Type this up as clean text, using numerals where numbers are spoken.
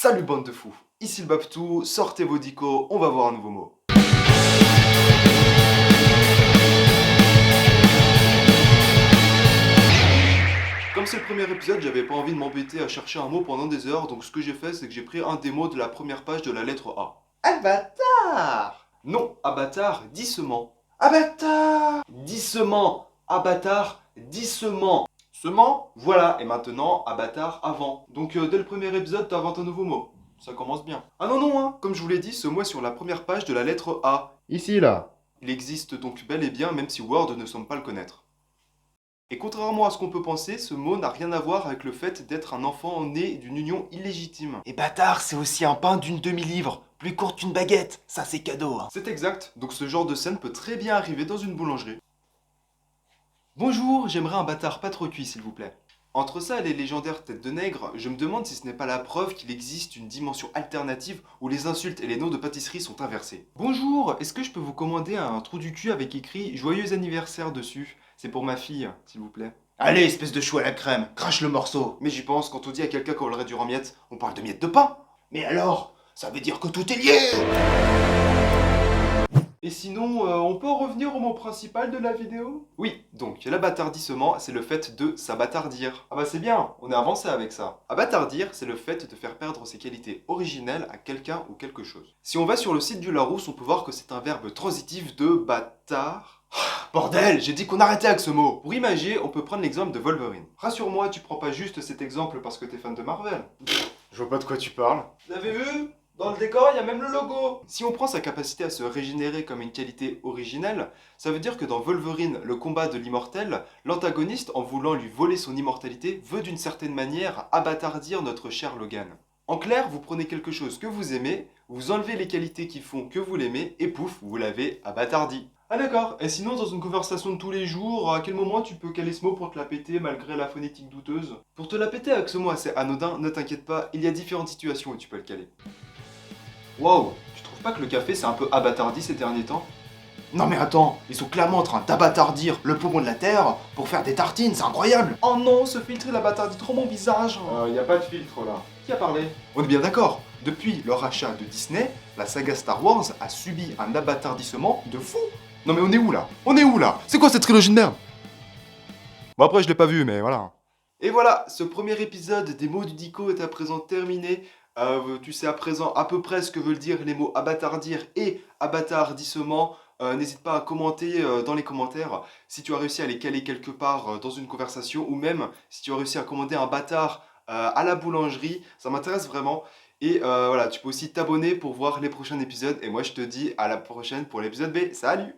Salut bande de fous, ici le Babtou, sortez vos dicos, on va voir un nouveau mot. Comme c'est le premier épisode, j'avais pas envie de m'embêter à chercher un mot pendant des heures, donc ce que j'ai fait, c'est que j'ai pris un des mots de la première page de la lettre A. Abatard! Non, abatard, dissement. Abatard! Dissement, abatard, dissement. Sement, voilà, et maintenant, abatard avant. Donc dès le premier épisode, t'inventes un nouveau mot. Ça commence bien. Ah non, non, hein, comme je vous l'ai dit, ce mot est sur la première page de la lettre A. Ici, là. Il existe donc bel et bien, même si Word ne semble pas le connaître. Et contrairement à ce qu'on peut penser, ce mot n'a rien à voir avec le fait d'être un enfant né d'une union illégitime. Et bâtard, c'est aussi un pain d'une demi-livre, plus courte qu'une baguette, ça c'est cadeau hein. C'est exact, donc ce genre de scène peut très bien arriver dans une boulangerie. Bonjour, j'aimerais un bâtard pas trop cuit s'il vous plaît. Entre ça et les légendaires têtes de nègre, je me demande si ce n'est pas la preuve qu'il existe une dimension alternative où les insultes et les noms de pâtisserie sont inversés. Bonjour, est-ce que je peux vous commander un trou du cul avec écrit Joyeux anniversaire dessus? C'est pour ma fille, s'il vous plaît. Allez, espèce de chou à la crème, crache le morceau. Mais j'y pense, quand on dit à quelqu'un qu'on le réduire en miettes, on parle de miettes de pain. Mais alors, ça veut dire que tout est lié. Et sinon, on peut en revenir au mot principal de la vidéo? Oui, donc l'abâtardissement, c'est le fait de s'abâtardir. Ah bah c'est bien, on est avancé avec ça. Abâtardir, c'est le fait de faire perdre ses qualités originelles à quelqu'un ou quelque chose. Si on va sur le site du Larousse, on peut voir que c'est un verbe transitif de bâtard. Bordel, j'ai dit qu'on arrêtait avec ce mot. Pour imager, on peut prendre l'exemple de Wolverine. Rassure-moi, tu prends pas juste cet exemple parce que t'es fan de Marvel. Je vois pas de quoi tu parles. Vous avez vu? Dans le décor, il y a même le logo. Si on prend sa capacité à se régénérer comme une qualité originelle, ça veut dire que dans Wolverine, le combat de l'immortel, l'antagoniste, en voulant lui voler son immortalité, veut d'une certaine manière abâtardir notre cher Logan. En clair, vous prenez quelque chose que vous aimez, vous enlevez les qualités qui font que vous l'aimez, et pouf, vous l'avez abâtardi. Ah d'accord, et sinon dans une conversation de tous les jours, à quel moment tu peux caler ce mot pour te la péter malgré la phonétique douteuse? Pour te la péter avec ce mot assez anodin, ne t'inquiète pas, il y a différentes situations où tu peux le caler. Wow, tu trouves pas que le café c'est un peu abâtardi ces derniers temps? Non mais attends, ils sont clairement en train d'abâtardir le poumon de la terre pour faire des tartines, c'est incroyable. Oh non, ce filtre il abâtardit trop mon visage. Y a pas de filtre là. Qui a parlé? On est bien d'accord, depuis le rachat de Disney, la saga Star Wars a subi un abâtardissement de fou. Non mais on est où là? On est où là? C'est quoi cette trilogie de merde? Bon après je l'ai pas vu mais voilà. Et voilà, ce premier épisode des mots du dico est à présent terminé. Tu sais à présent à peu près ce que veulent dire les mots abâtardir et abâtardissement. N'hésite pas à commenter dans les commentaires si tu as réussi à les caler quelque part dans une conversation ou même si tu as réussi à commander un bâtard à la boulangerie. Ça m'intéresse vraiment. Et voilà, tu peux aussi t'abonner pour voir les prochains épisodes. Et moi je te dis à la prochaine pour l'épisode B. Salut!